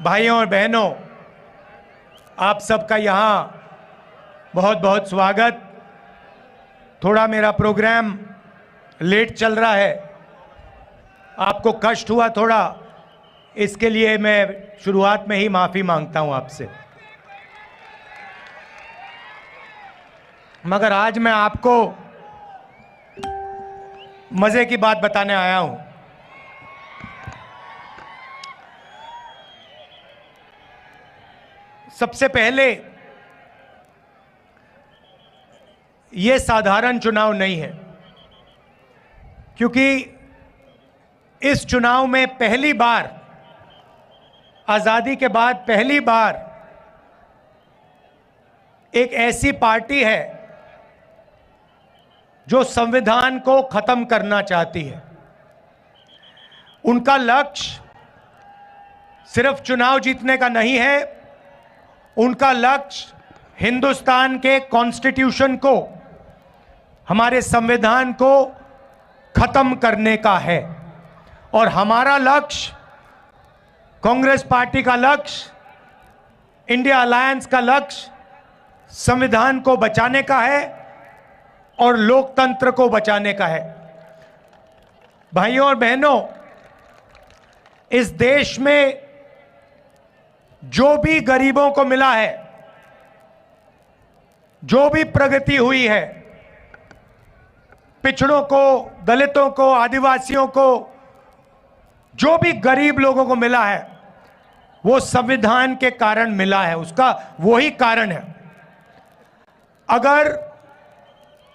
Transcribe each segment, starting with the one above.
भाइयों और बहनों, आप सबका यहाँ बहुत बहुत स्वागत। थोड़ा मेरा प्रोग्राम लेट चल रहा है, आपको कष्ट हुआ थोड़ा, इसके लिए मैं शुरुआत में ही माफ़ी मांगता हूँ आपसे। मगर आज मैं आपको मज़े की बात बताने आया हूँ। सबसे पहले, ये साधारण चुनाव नहीं है, क्योंकि इस चुनाव में पहली बार, आज़ादी के बाद पहली बार एक ऐसी पार्टी है जो संविधान को खत्म करना चाहती है। उनका लक्ष्य सिर्फ चुनाव जीतने का नहीं है, उनका लक्ष्य हिंदुस्तान के कॉन्स्टिट्यूशन को, हमारे संविधान को खत्म करने का है। और हमारा लक्ष्य, कांग्रेस पार्टी का लक्ष्य, इंडिया अलायंस का लक्ष्य संविधान को बचाने का है और लोकतंत्र को बचाने का है। भाइयों और बहनों, इस देश में जो भी गरीबों को मिला है, जो भी प्रगति हुई है, पिछड़ों को, दलितों को, आदिवासियों को, जो भी गरीब लोगों को मिला है, वो संविधान के कारण मिला है। उसका वही कारण है। अगर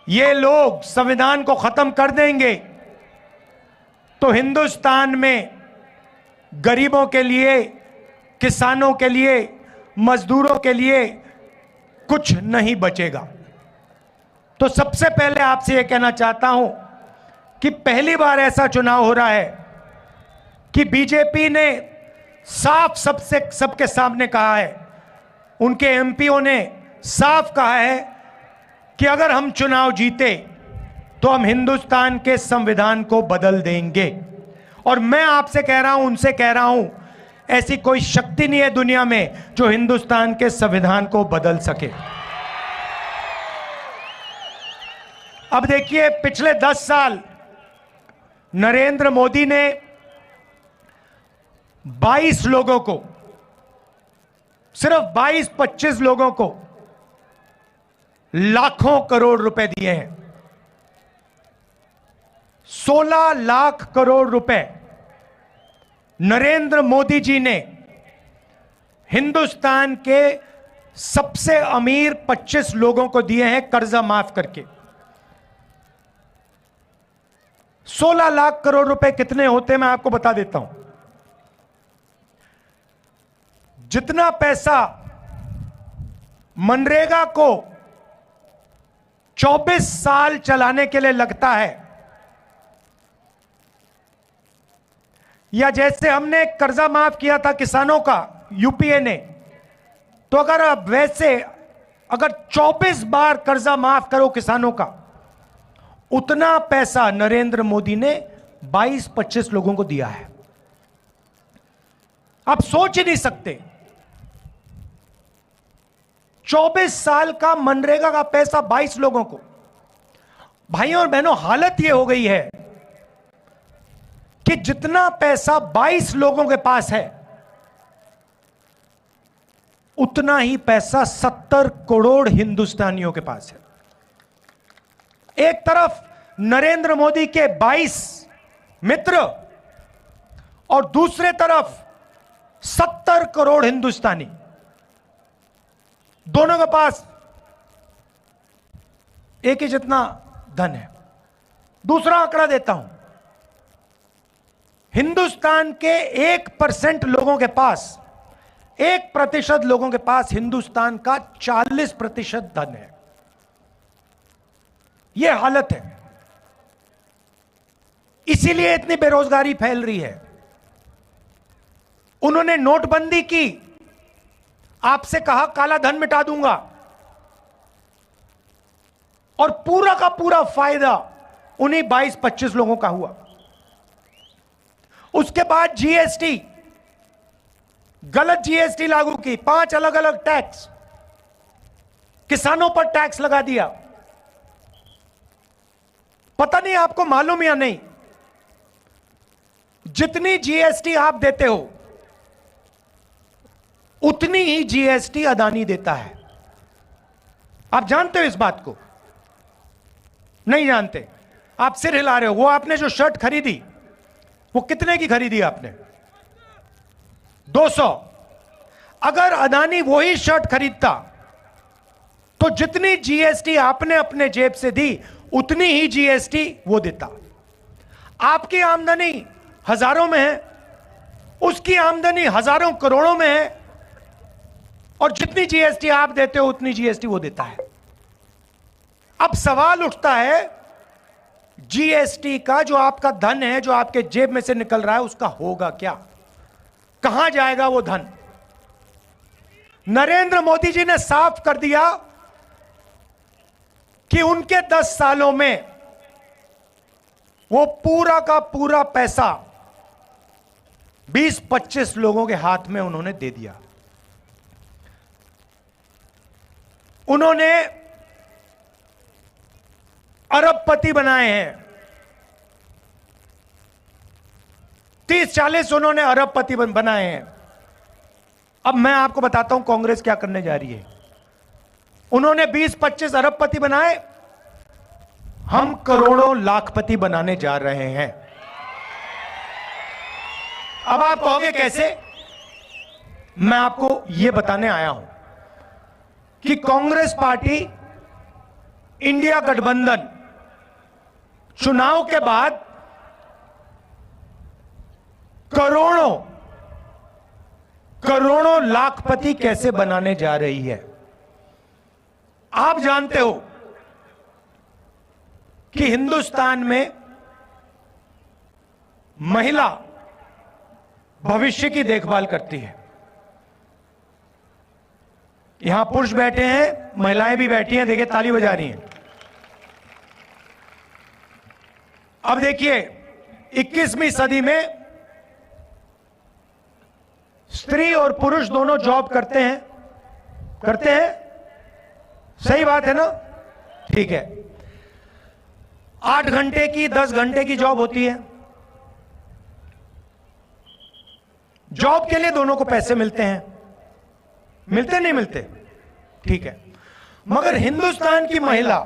ये लोग संविधान को खत्म कर देंगे तो हिंदुस्तान में गरीबों के लिए, किसानों के लिए, मजदूरों के लिए कुछ नहीं बचेगा। तो सबसे पहले आपसे यह कहना चाहता हूं कि पहली बार ऐसा चुनाव हो रहा है कि बीजेपी ने साफ सबके सामने कहा है, उनके एमपीओ ने साफ कहा है कि अगर हम चुनाव जीते तो हम हिंदुस्तान के संविधान को बदल देंगे। और मैं आपसे कह रहा हूं, उनसे कह रहा हूं, ऐसी कोई शक्ति नहीं है दुनिया में जो हिंदुस्तान के संविधान को बदल सके। अब देखिए, पिछले 10 साल नरेंद्र मोदी ने 22 लोगों को, सिर्फ 22-25 लोगों को लाखों करोड़ रुपए दिए हैं। 16 लाख करोड़ रुपए नरेंद्र मोदी जी ने हिंदुस्तान के सबसे अमीर 25 लोगों को दिए हैं कर्जा माफ करके। 16 लाख करोड़ रुपए कितने होते हैं मैं आपको बता देता हूं। जितना पैसा मनरेगा को 24 साल चलाने के लिए लगता है, या जैसे हमने कर्जा माफ किया था किसानों का यूपीए ने, तो अगर अब वैसे अगर 24 बार कर्जा माफ करो किसानों का, उतना पैसा नरेंद्र मोदी ने 22-25 लोगों को दिया है। आप सोच ही नहीं सकते, 24 साल का मनरेगा का पैसा 22 लोगों को। भाइयों और बहनों, हालत यह हो गई है कि जितना पैसा 22 लोगों के पास है, उतना ही पैसा 70 करोड़ हिंदुस्तानियों के पास है। एक तरफ नरेंद्र मोदी के 22 मित्र और दूसरे तरफ 70 करोड़ हिंदुस्तानी, दोनों के पास एक ही जितना धन है। दूसरा आंकड़ा देता हूं, हिंदुस्तान के 1% लोगों के पास, 1% लोगों के पास हिंदुस्तान का 40% धन है। यह हालत है। इसीलिए इतनी बेरोजगारी फैल रही है। उन्होंने नोटबंदी की, आपसे कहा काला धन मिटा दूंगा, और पूरा का पूरा फायदा उन्हीं 22-25 लोगों का हुआ। उसके बाद जीएसटी, गलत जीएसटी लागू की, 5 अलग अलग टैक्स, किसानों पर टैक्स लगा दिया। पता नहीं आपको मालूम या नहीं, जितनी जीएसटी आप देते हो उतनी ही जीएसटी अदानी देता है। आप जानते हो इस बात को? नहीं जानते? आप सिर हिला रहे हो। वो आपने जो शर्ट खरीदी वो कितने की खरीदी आपने? 200। अगर अदानी वही शर्ट खरीदता तो जितनी जीएसटी आपने अपने जेब से दी उतनी ही जीएसटी वो देता। आपकी आमदनी हजारों में है, उसकी आमदनी हजारों करोड़ों में है, और जितनी जीएसटी आप देते हो उतनी जीएसटी वो देता है। अब सवाल उठता है, जीएसटी का जो आपका धन है, जो आपके जेब में से निकल रहा है, उसका होगा क्या? कहां जाएगा वो धन? नरेंद्र मोदी जी ने साफ कर दिया कि उनके 10 सालों में वो पूरा का पूरा पैसा 20-25 लोगों के हाथ में उन्होंने दे दिया। उन्होंने अरबपति बनाए हैं, 30-40 उन्होंने अरबपति बनाए हैं। अब मैं आपको बताता हूं कांग्रेस क्या करने जा रही है। उन्होंने 20-25 अरबपति बनाए, हम करोड़ों लाखपति बनाने जा रहे हैं। अब आप कहोगे कैसे? मैं आपको यह बताने आया हूं कि कांग्रेस पार्टी, इंडिया गठबंधन चुनाव के बाद करोड़ों लाखपति कैसे बनाने जा रही है। आप जानते हो कि हिंदुस्तान में महिला भविष्य की देखभाल करती है। यहां पुरुष बैठे हैं, महिलाएं भी बैठी हैं, देखिए ताली बजा रही हैं। अब देखिए 21वीं सदी में स्त्री और पुरुष दोनों जॉब करते हैं। सही बात है ना? ठीक है। 8 घंटे की, 10 घंटे की जॉब होती है। जॉब के लिए दोनों को पैसे मिलते हैं, मिलते नहीं मिलते? ठीक है। मगर हिंदुस्तान की महिला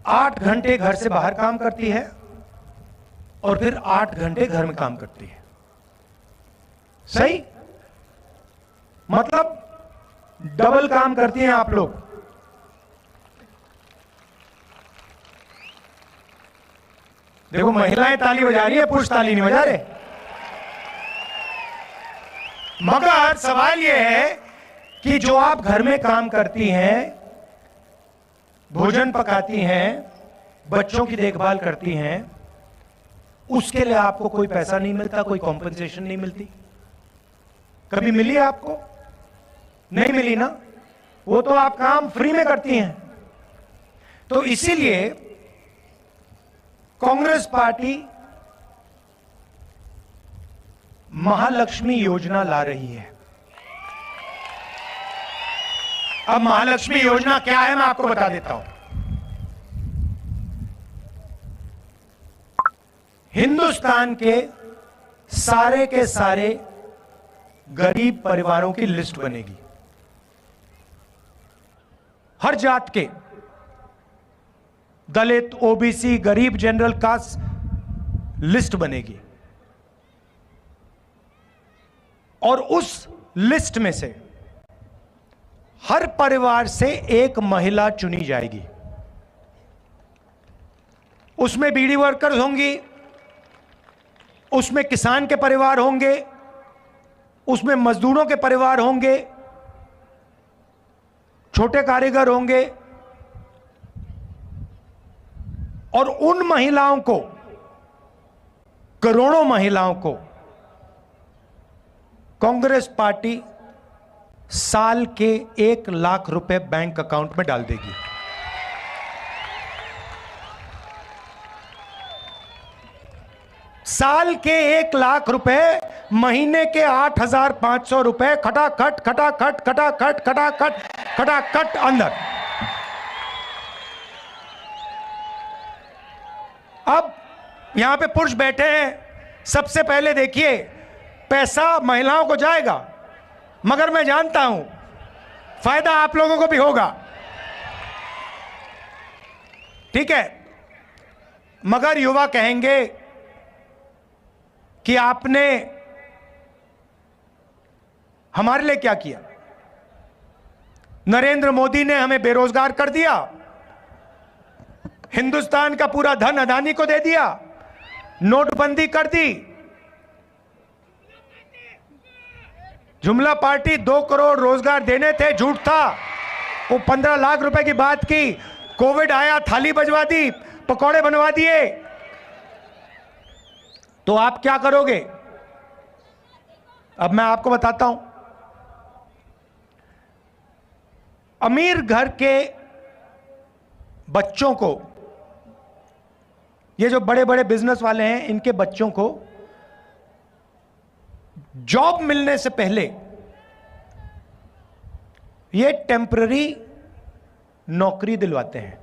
8 घंटे घर से बाहर काम करती है और फिर 8 घंटे घर में काम करती है। सही? मतलब डबल काम करती हैं आप लोग। देखो महिलाएं ताली बजा रही है, पुरुष ताली नहीं बजा रहे। मगर सवाल यह है कि जो आप घर में काम करती हैं, भोजन पकाती हैं, बच्चों की देखभाल करती हैं, उसके लिए आपको कोई पैसा नहीं मिलता, कोई कॉम्पेंसेशन नहीं मिलती। कभी मिली आपको? नहीं मिली ना? वो तो आप काम फ्री में करती हैं। तो इसीलिए कांग्रेस पार्टी महालक्ष्मी योजना ला रही है। अब महालक्ष्मी योजना क्या है, मैं आपको बता देता हूं। हिंदुस्तान के सारे गरीब परिवारों की लिस्ट बनेगी, हर जात के, दलित, ओबीसी, गरीब, जनरल कास्ट लिस्ट बनेगी, और उस लिस्ट में से हर परिवार से एक महिला चुनी जाएगी। उसमें बीड़ी वर्कर्स होंगी, उसमें किसान के परिवार होंगे, उसमें मजदूरों के परिवार होंगे, छोटे कारीगर होंगे, और उन महिलाओं को, करोड़ों महिलाओं को कांग्रेस पार्टी साल के 1 लाख रुपए बैंक अकाउंट में डाल देगी। साल के 1 लाख रुपए महीने के 8,500 रुपए खटाखट खटाखट खटाखट खटाखट खटाखट अंदर। अब यहां पे पुरुष बैठे हैं, सबसे पहले देखिए पैसा महिलाओं को जाएगा, मगर मैं जानता हूं फायदा आप लोगों को भी होगा, ठीक है। मगर युवा कहेंगे कि आपने हमारे लिए क्या किया? नरेंद्र मोदी ने हमें बेरोजगार कर दिया, हिंदुस्तान का पूरा धन अदानी को दे दिया, नोटबंदी कर दी, जुमला पार्टी 2 करोड़ रोजगार देने थे, झूठ था, वो 15 लाख रुपए की बात की, कोविड आया थाली बजवा दी, पकौड़े बनवा दिए। तो आप क्या करोगे? अब मैं आपको बताता हूं। अमीर घर के बच्चों को, ये जो बड़े बड़े बिजनेस वाले हैं, इनके बच्चों को जॉब मिलने से पहले ये टेम्पररी नौकरी दिलवाते हैं।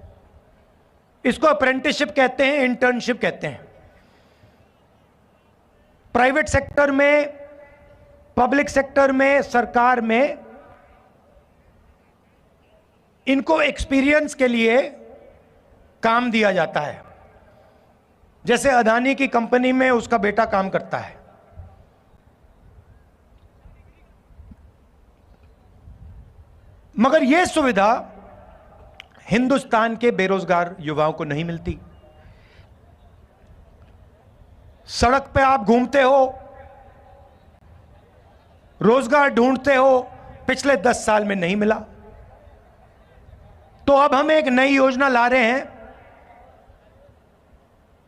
इसको अप्रेंटिसशिप कहते हैं, इंटर्नशिप कहते हैं। प्राइवेट सेक्टर में, पब्लिक सेक्टर में, सरकार में इनको एक्सपीरियंस के लिए काम दिया जाता है। जैसे अदानी की कंपनी में उसका बेटा काम करता है। मगर यह सुविधा हिंदुस्तान के बेरोजगार युवाओं को नहीं मिलती। सड़क पे आप घूमते हो, रोजगार ढूंढते हो, पिछले 10 साल में नहीं मिला। तो अब हम एक नई योजना ला रहे हैं,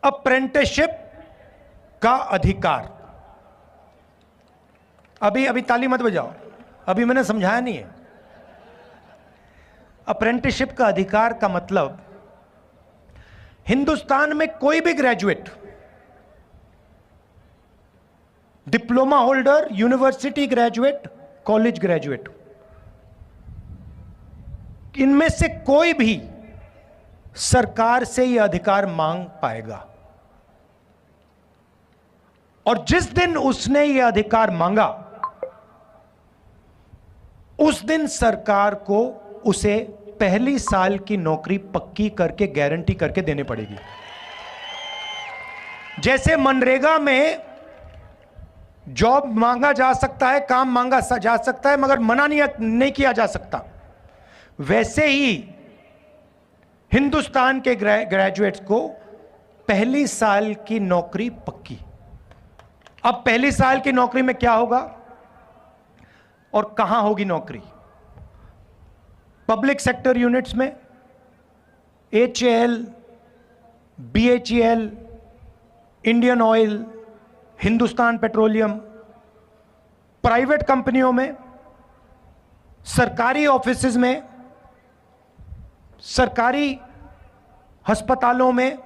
अप्रेंटिसशिप का अधिकार। अभी ताली मत बजाओ, अभी मैंने समझाया नहीं है। अप्रेंटिसशिप का अधिकार का मतलब, हिंदुस्तान में कोई भी graduate, diploma holder, university graduate, college graduate, इनमें से कोई भी सरकार से यह अधिकार मांग पाएगा। और जिस दिन उसने यह अधिकार मांगा, उस दिन सरकार को उसे पहली साल की नौकरी पक्की करके, गारंटी करके देनी पड़ेगी। जैसे मनरेगा में जॉब मांगा जा सकता है, काम मांगा जा सकता है, मगर मना नहीं किया जा सकता, वैसे ही हिंदुस्तान के ग्रेजुएट्स को पहली साल की नौकरी पक्की। अब पहली साल की नौकरी में क्या होगा और कहां होगी नौकरी? पब्लिक सेक्टर यूनिट्स में, HAL, BHEL, Indian oil, Hindustan petroleum, private कंपनियों में, सरकारी ऑफिसेज में, सरकारी अस्पतालों में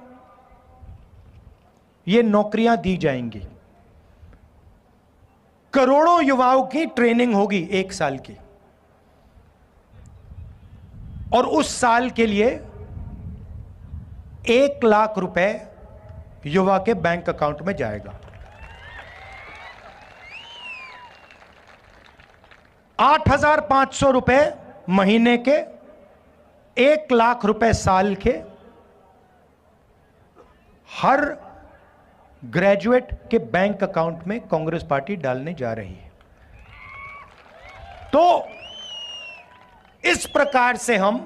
ये नौकरियां दी जाएंगी। करोड़ों युवाओं की ट्रेनिंग होगी 1 साल की, और उस साल के लिए 1 लाख रुपए युवा के बैंक अकाउंट में जाएगा। 8,500 रुपए महीने के, 1 लाख रुपए साल के, हर ग्रेजुएट के बैंक अकाउंट में कांग्रेस पार्टी डालने जा रही है। तो इस प्रकार से हम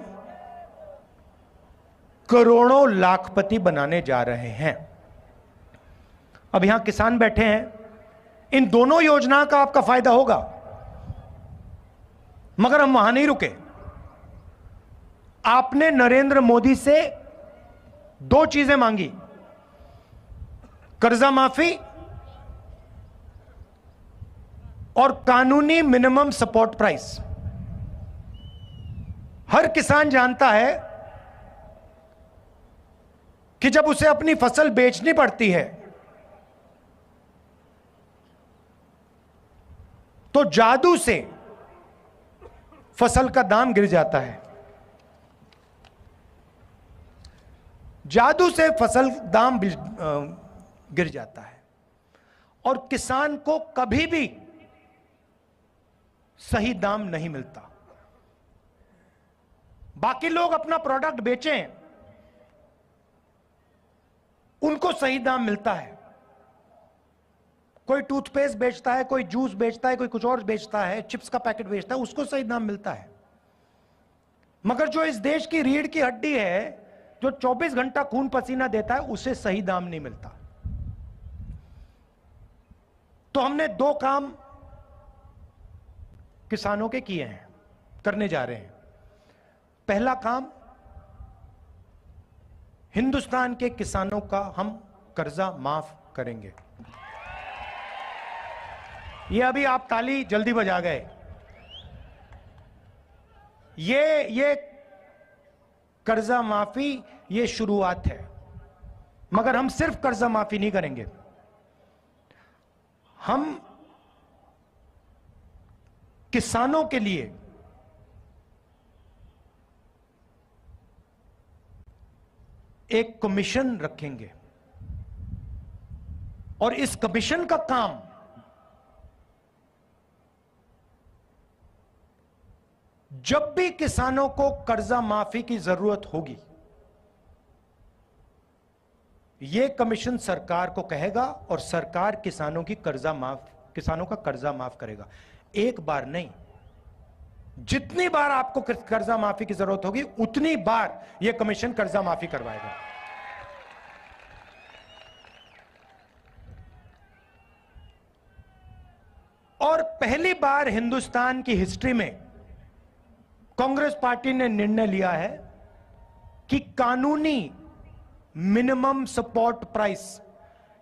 करोड़ों लाखपति बनाने जा रहे हैं। अब यहां किसान बैठे हैं, इन दोनों योजना का आपका फायदा होगा, मगर हम वहां नहीं रुके। आपने नरेंद्र मोदी से 2 चीजें मांगी, कर्जा माफी और कानूनी मिनिमम सपोर्ट प्राइस। हर किसान जानता है कि जब उसे अपनी फसल बेचनी पड़ती है तो जादू से फसल का दाम गिर जाता है, जादू से फसल दाम गिर जाता है और किसान को कभी भी सही दाम नहीं मिलता। बाकी लोग अपना प्रोडक्ट बेचें, उनको सही दाम मिलता है। कोई टूथपेस्ट बेचता है, कोई जूस बेचता है, कोई कुछ और बेचता है, चिप्स का पैकेट बेचता है, उसको सही दाम मिलता है। मगर जो इस देश की रीढ़ की हड्डी है, जो 24 घंटा खून पसीना देता है, उसे सही दाम नहीं मिलता। तो हमने 2 काम किसानों के किए हैं, करने जा रहे हैं। पहला काम, हिंदुस्तान के किसानों का हम कर्जा माफ करेंगे। ये अभी आप ताली जल्दी बजा गए, ये कर्जा माफी ये शुरुआत है, मगर हम सिर्फ कर्जा माफी नहीं करेंगे। हम किसानों के लिए एक कमीशन रखेंगे और इस कमीशन का काम जब भी किसानों को कर्जा माफी की जरूरत होगी, यह कमीशन सरकार को कहेगा और सरकार किसानों का कर्जा माफ करेगा। एक बार नहीं, जितनी बार आपको कर्जा माफी की जरूरत होगी, उतनी बार यह कमीशन कर्जा माफी करवाएगा। और पहली बार हिंदुस्तान की हिस्ट्री में कांग्रेस पार्टी ने निर्णय लिया है कि कानूनी मिनिमम सपोर्ट प्राइस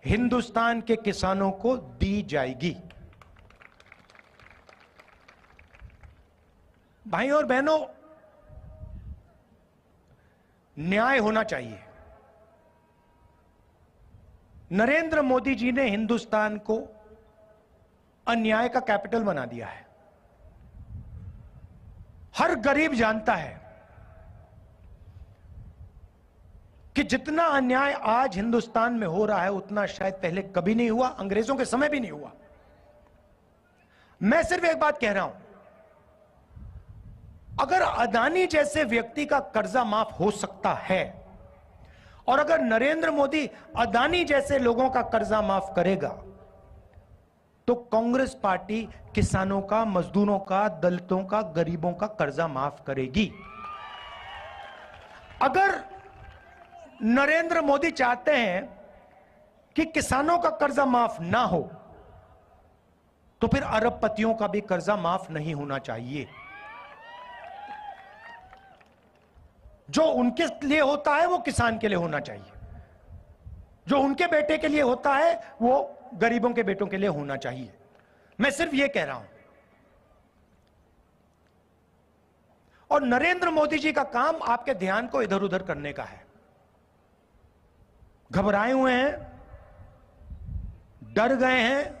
हिंदुस्तान के किसानों को दी जाएगी। भाइयों और बहनों, न्याय होना चाहिए। नरेंद्र मोदी जी ने हिंदुस्तान को अन्याय का कैपिटल बना दिया है। हर गरीब जानता है कि जितना अन्याय आज हिंदुस्तान में हो रहा है, उतना शायद पहले कभी नहीं हुआ, अंग्रेजों के समय भी नहीं हुआ। मैं सिर्फ एक बात कह रहा हूं, अगर अदानी जैसे व्यक्ति का कर्जा माफ हो सकता है और अगर नरेंद्र मोदी अदानी जैसे लोगों का कर्जा माफ करेगा, तो कांग्रेस पार्टी किसानों का, मजदूरों का, दलितों का, गरीबों का कर्जा माफ करेगी। अगर नरेंद्र मोदी चाहते हैं कि किसानों का कर्जा माफ ना हो, तो फिर अरबपतियों का भी कर्जा माफ नहीं होना चाहिए। जो उनके लिए होता है वो किसान के लिए होना चाहिए, जो उनके बेटे के लिए होता है वो गरीबों के बेटों के लिए होना चाहिए। मैं सिर्फ ये कह रहा हूं। और नरेंद्र मोदी जी का काम आपके ध्यान को इधर उधर करने का है। घबराए हुए हैं, डर गए हैं,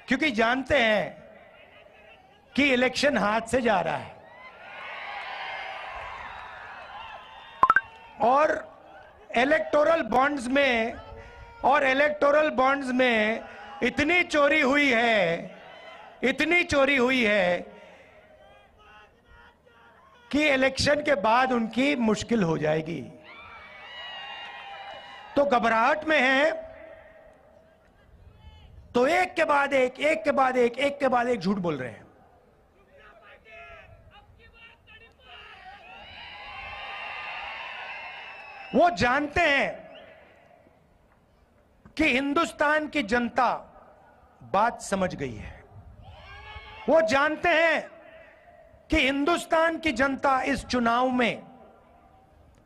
क्योंकि जानते हैं कि इलेक्शन हाथ से जा रहा है और इलेक्टोरल बॉन्ड्स में इतनी चोरी हुई है कि इलेक्शन के बाद उनकी मुश्किल हो जाएगी। तो घबराहट में है, तो एक के बाद एक झूठ बोल रहे हैं। वो जानते हैं कि हिंदुस्तान की जनता बात समझ गई है। वो जानते हैं कि हिंदुस्तान की जनता इस चुनाव में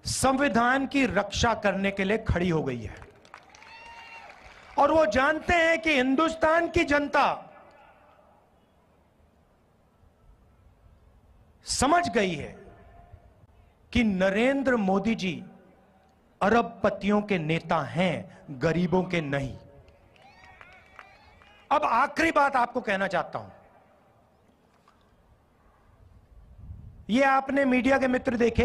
संविधान की रक्षा करने के लिए खड़ी हो गई है। और वो जानते हैं कि हिंदुस्तान की जनता समझ गई है कि नरेंद्र मोदी जी अरबपतियों के नेता हैं, गरीबों के नहीं। अब आखिरी बात आपको कहना चाहता हूं, ये आपने मीडिया के मित्र देखे,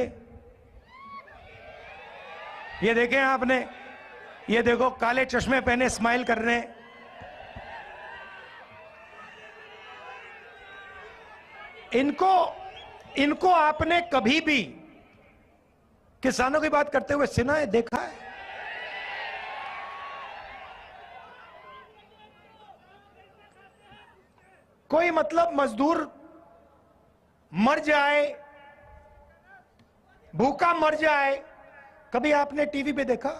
ये देखे आपने, ये देखो काले चश्मे पहने स्माइल कर रहे हैं। इनको आपने कभी भी किसानों की बात करते हुए सुना है, देखा है? कोई मतलब मजदूर मर जाए, भूखा मर जाए, कभी आपने टीवी पे देखा?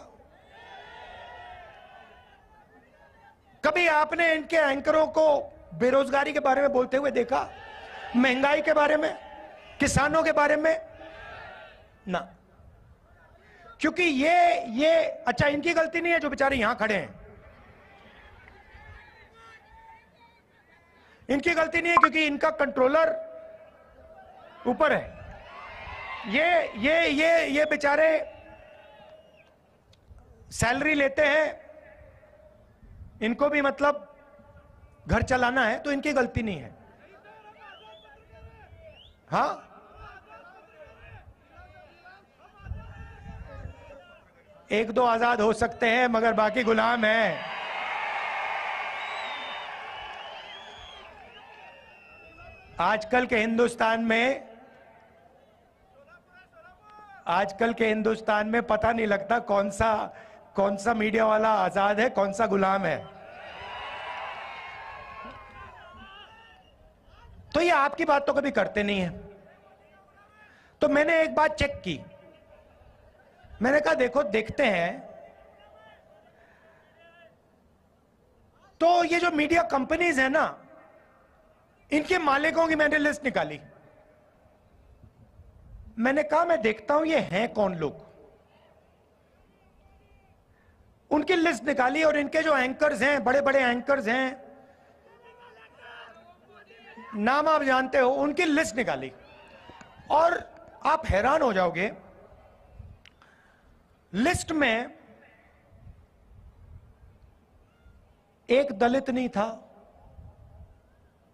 कभी आपने इनके एंकरों को बेरोजगारी के बारे में बोलते हुए देखा? महंगाई के बारे में, किसानों के बारे में? ना। क्योंकि ये अच्छा, इनकी गलती नहीं है जो बेचारे यहां खड़े हैं, इनकी गलती नहीं है क्योंकि इनका कंट्रोलर ऊपर है। ये बेचारे सैलरी लेते हैं, इनको भी मतलब घर चलाना है, तो इनकी गलती नहीं है। हाँ, एक दो आजाद हो सकते हैं मगर बाकी गुलाम हैं। आजकल के हिंदुस्तान में पता नहीं लगता कौन सा मीडिया वाला आजाद है, कौन सा गुलाम है। तो ये आपकी बात तो कभी करते नहीं है। तो मैंने एक बात चेक की, मैंने कहा देखो देखते हैं। तो ये जो मीडिया कंपनीज है ना, इनके मालिकों की मैंने लिस्ट निकाली। मैंने कहा मैं देखता हूं ये हैं कौन लोग। उनकी लिस्ट निकाली और इनके जो एंकर्स हैं, बड़े बड़े एंकर्स हैं, नाम आप जानते हो, उनकी लिस्ट निकाली और आप हैरान हो जाओगे। लिस्ट में एक दलित नहीं था,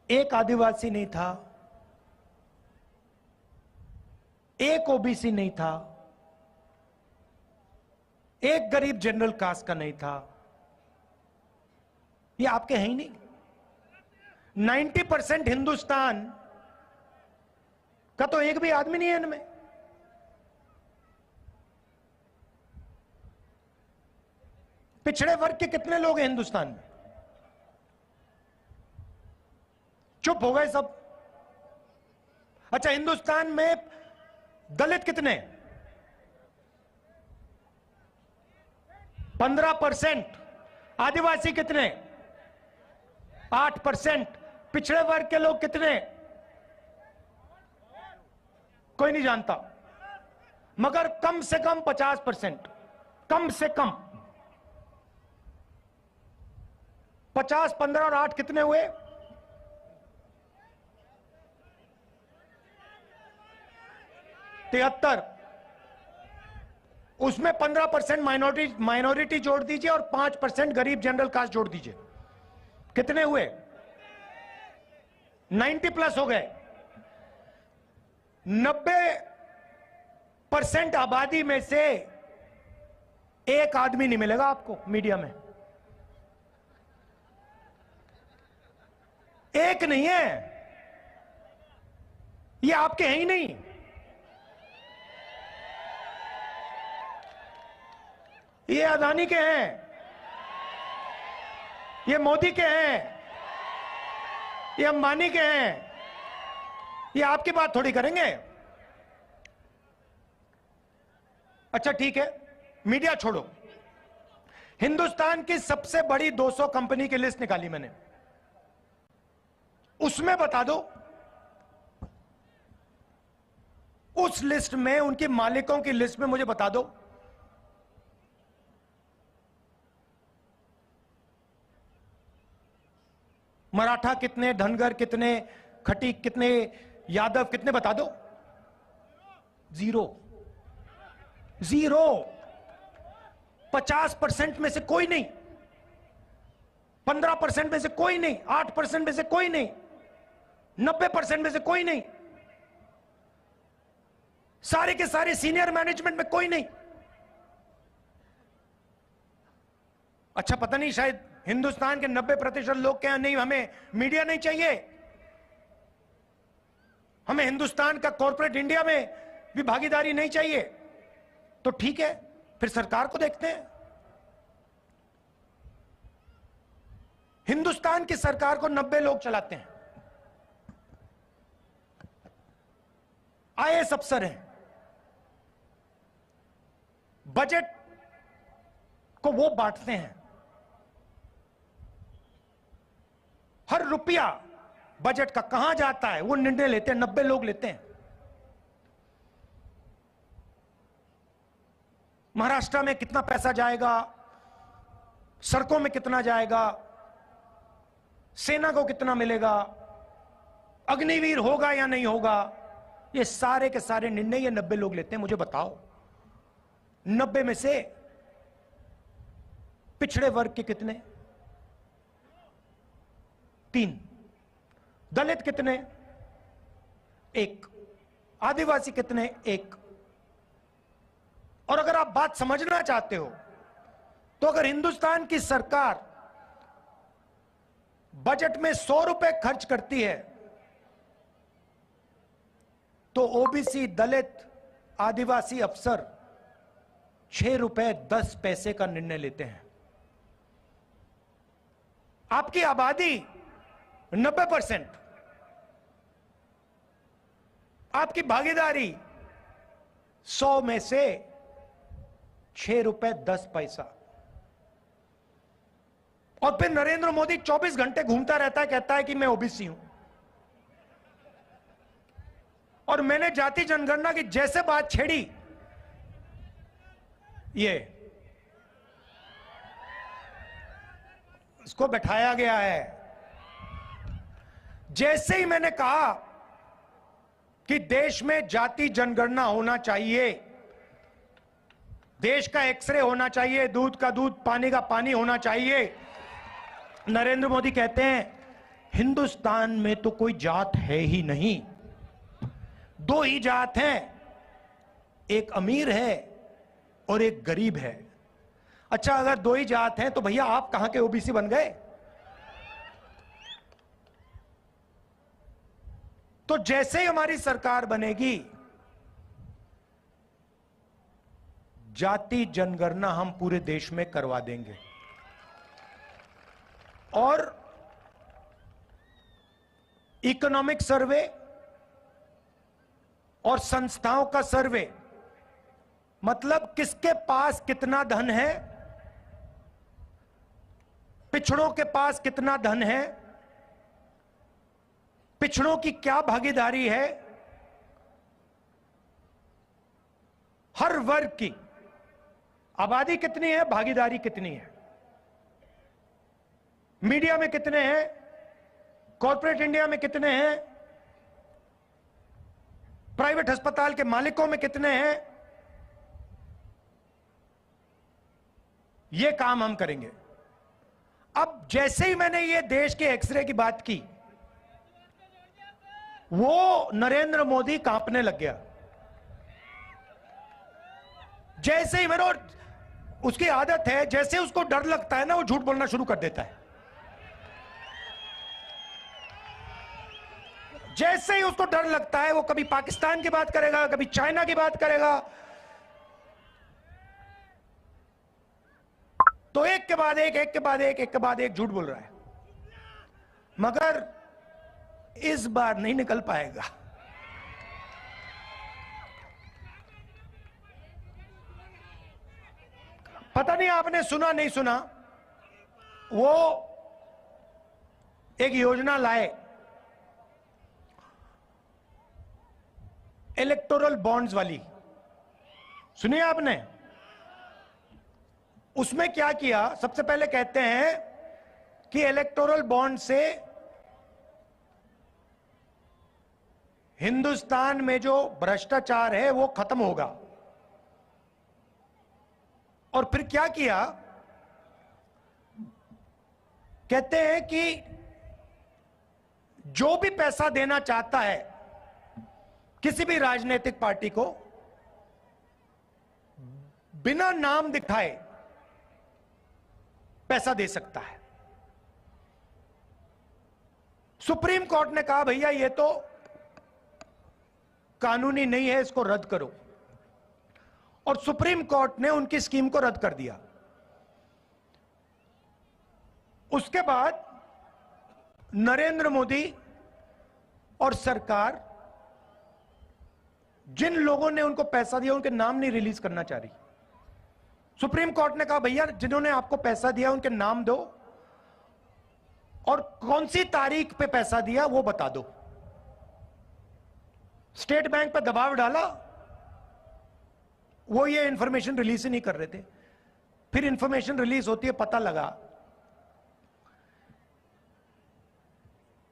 एक आदिवासी नहीं था, एक ओबीसी नहीं था, एक गरीब जनरल कास्ट का नहीं था। ये आपके हैं ही नहीं। 90% हिंदुस्तान का तो एक भी आदमी नहीं है इनमें। पिछड़े वर्ग के कितने लोग हैं हिंदुस्तान में? चुप हो गए सब। अच्छा, हिंदुस्तान में दलित कितने? 15%। आदिवासी कितने? 8%। पिछड़े वर्ग के लोग कितने? कोई नहीं जानता, मगर कम से कम 50%। कम से कम 50, 15 और 8 कितने हुए? 73। उसमें 15% माइनॉरिटी जोड़ दीजिए और 5% गरीब जनरल कास्ट जोड़ दीजिए, कितने हुए? 90 प्लस हो गए। 90% आबादी में से एक आदमी नहीं मिलेगा आपको मीडिया में। एक नहीं है। ये आपके हैं ही नहीं। ये अदानी के हैं, ये मोदी के हैं, ये अंबानी के हैं। ये आपकी बात थोड़ी करेंगे। अच्छा ठीक है, मीडिया छोड़ो। हिंदुस्तान की सबसे बड़ी 200 कंपनी की लिस्ट निकाली मैंने, उसमें बता दो, उस लिस्ट में, उनके मालिकों की लिस्ट में मुझे बता दो मराठा कितने, धनगर कितने, खटीक कितने, यादव कितने, बता दो। जीरो। 50% में से कोई नहीं। 15% में से कोई नहीं, 8% में से कोई नहीं, 90% में से कोई नहीं, सारे के सारे सीनियर मैनेजमेंट में कोई नहीं। अच्छा, पता नहीं, शायद हिंदुस्तान के 90% लोग क्या नहीं, हमें मीडिया नहीं चाहिए, हमें हिंदुस्तान का कॉर्पोरेट इंडिया में भी भागीदारी नहीं चाहिए। तो ठीक है, फिर सरकार को देखते हैं। हिंदुस्तान की सरकार को 90 लोग चलाते हैं, आईएएस अफसर हैं, बजट को वो बांटते हैं, हर रुपया बजट का कहां जाता है वो निर्णय लेते हैं, 90 लोग लेते हैं। महाराष्ट्र में कितना पैसा जाएगा, सड़कों में कितना जाएगा, सेना को कितना मिलेगा, अग्निवीर होगा या नहीं होगा, ये सारे के सारे निर्णय ये 90 लोग लेते हैं। मुझे बताओ, 90 में से पिछड़े वर्ग के कितने? 3। दलित कितने? 1। आदिवासी कितने? 1। और अगर आप बात समझना चाहते हो तो अगर हिंदुस्तान की सरकार बजट में 100 रुपए खर्च करती है तो ओबीसी, दलित, आदिवासी अफसर 6 रुपए 10 पैसे का निर्णय लेते हैं। आपकी आबादी 90%, आपकी भागीदारी 100 में से 6 रुपए 10 पैसा। और फिर नरेंद्र मोदी 24 घंटे घूमता रहता है, कहता है कि मैं ओबीसी हूं। और मैंने जाति जनगणना की जैसे बात छेड़ी, ये इसको बैठाया गया है। जैसे ही मैंने कहा कि देश में जाति जनगणना होना चाहिए, देश का एक्सरे होना चाहिए, दूध का दूध, पानी का पानी होना चाहिए, नरेंद्र मोदी कहते हैं हिंदुस्तान में तो कोई जात है ही नहीं, 2 ही जात हैं, एक अमीर है और एक गरीब है। अच्छा, अगर 2 ही जात हैं तो भैया आप कहां के ओबीसी बन गए? तो जैसे ही हमारी सरकार बनेगी, जाति जनगणना हम पूरे देश में करवा देंगे। और इकोनॉमिक सर्वे और संस्थाओं का सर्वे, मतलब किसके पास कितना धन है, पिछड़ों के पास कितना धन है, पिछड़ों की क्या भागीदारी है, हर वर्ग की आबादी कितनी है, भागीदारी कितनी है, मीडिया में कितने हैं, कॉर्पोरेट इंडिया में कितने हैं, प्राइवेट अस्पताल के मालिकों में कितने हैं, यह काम हम करेंगे। अब जैसे ही मैंने ये देश के एक्सरे की बात की, वो नरेंद्र मोदी कांपने लग गया। जैसे ही मेरे, उसकी आदत है, जैसे उसको डर लगता है ना, वो झूठ बोलना शुरू कर देता है। जैसे ही उसको डर लगता है वो कभी पाकिस्तान की बात करेगा, कभी चाइना की बात करेगा, तो एक के बाद एक, एक के बाद एक, एक के बाद एक झूठ बोल रहा है। मगर इस बार नहीं निकल पाएगा। पता नहीं आपने सुना नहीं सुना, वो एक योजना लाए, इलेक्टोरल बॉन्ड्स वाली, सुनिए आपने? उसमें क्या किया, सबसे पहले कहते हैं कि इलेक्टोरल बॉन्ड से हिंदुस्तान में जो भ्रष्टाचार है वो खत्म होगा। और फिर क्या किया, कहते हैं कि जो भी पैसा देना चाहता है किसी भी राजनीतिक पार्टी को, बिना नाम दिखाए पैसा दे सकता है। सुप्रीम कोर्ट ने कहा भैया ये तो कानूनी नहीं है, इसको रद्द करो, और सुप्रीम कोर्ट ने उनकी स्कीम को रद्द कर दिया। उसके बाद नरेंद्र मोदी और सरकार जिन लोगों ने उनको पैसा दिया उनके नाम नहीं रिलीज करना चाह रही। सुप्रीम कोर्ट ने कहा भैया जिन्होंने आपको पैसा दिया उनके नाम दो और कौन सी तारीख पे पैसा दिया वो बता दो। स्टेट बैंक पर दबाव डाला, वो ये इंफॉर्मेशन रिलीज ही नहीं कर रहे थे। फिर इंफॉर्मेशन रिलीज होती है, पता लगा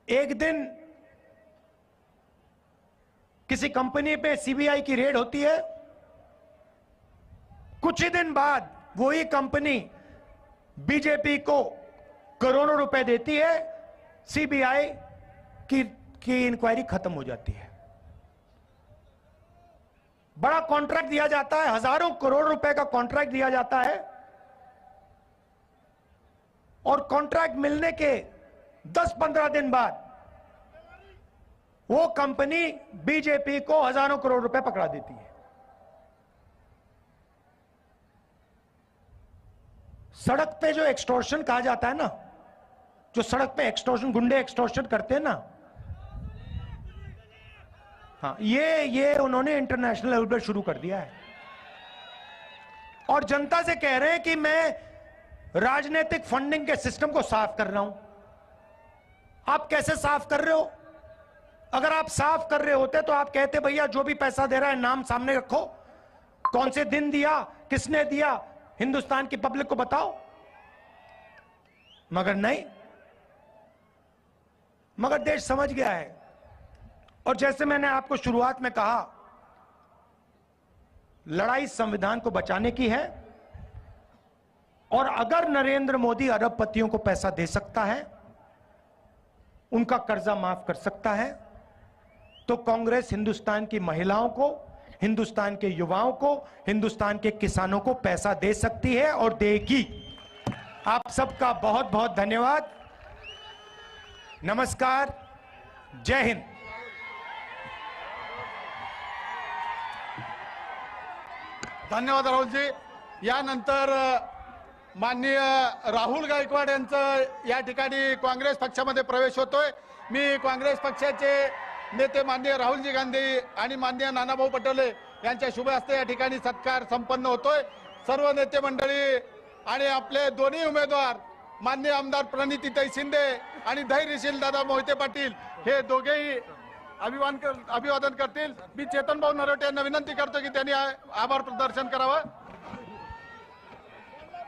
एक दिन किसी कंपनी पे सीबीआई की रेड होती है, कुछ ही दिन बाद वही कंपनी बीजेपी को करोड़ों रुपए देती है, सीबीआई की इंक्वायरी खत्म हो जाती है। बड़ा कॉन्ट्रैक्ट दिया जाता है, हजारों करोड़ रुपए का कॉन्ट्रैक्ट दिया जाता है, और कॉन्ट्रैक्ट मिलने के 10-15 दिन बाद वो कंपनी बीजेपी को हजारों करोड़ रुपए पकड़ा देती है। सड़क पे जो एक्सटॉर्शन कहा जाता है ना, जो सड़क पे एक्सटॉर्शन, गुंडे एक्सटॉर्शन करते हैं ना, हाँ, ये उन्होंने इंटरनेशनल लेवल पर शुरू कर दिया है। और जनता से कह रहे हैं कि मैं राजनीतिक फंडिंग के सिस्टम को साफ कर रहा हूं। आप कैसे साफ कर रहे हो? अगर आप साफ कर रहे होते तो आप कहते भैया जो भी पैसा दे रहा है नाम सामने रखो, कौन से दिन दिया, किसने दिया, हिंदुस्तान की पब्लिक को बताओ। मगर नहीं, मगर देश समझ गया है। और जैसे मैंने आपको शुरुआत में कहा, लड़ाई संविधान को बचाने की है, और अगर नरेंद्र मोदी अरबपतियों को पैसा दे सकता है, उनका कर्जा माफ कर सकता है, तो कांग्रेस हिंदुस्तान की महिलाओं को, हिंदुस्तान के युवाओं को, हिंदुस्तान के किसानों को पैसा दे सकती है और देगी। आप सबका बहुत बहुत धन्यवाद। नमस्कार, जय हिंद। धन्यवाद राहुलजी। यानंतर माननीय राहुल गायकवाड यांचं या ठिकाणी काँग्रेस पक्षामध्ये प्रवेश होतोय। मी काँग्रेस पक्षाचे नेते माननीय राहुलजी गांधी आणि माननीय नानाभाऊ पटोले यांच्या शुभ हस्ते या ठिकाणी सत्कार संपन्न होतोय। सर्व नेते मंडळी आणि आपले दोन्ही उमेदवार माननीय आमदार प्रणितीताई शिंदे आणि धैर्यशील दादा मोहिते पाटील हे दोघेही अभिवादन करतील। मी चेतन भाऊ नरोटे यांना विनंती करतो की त्यांनी आभार प्रदर्शन करावं।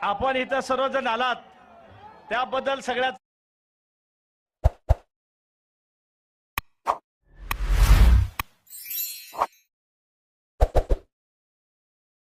आपण इथं सर्वजण आलात त्याबद्दल सगळ्याचं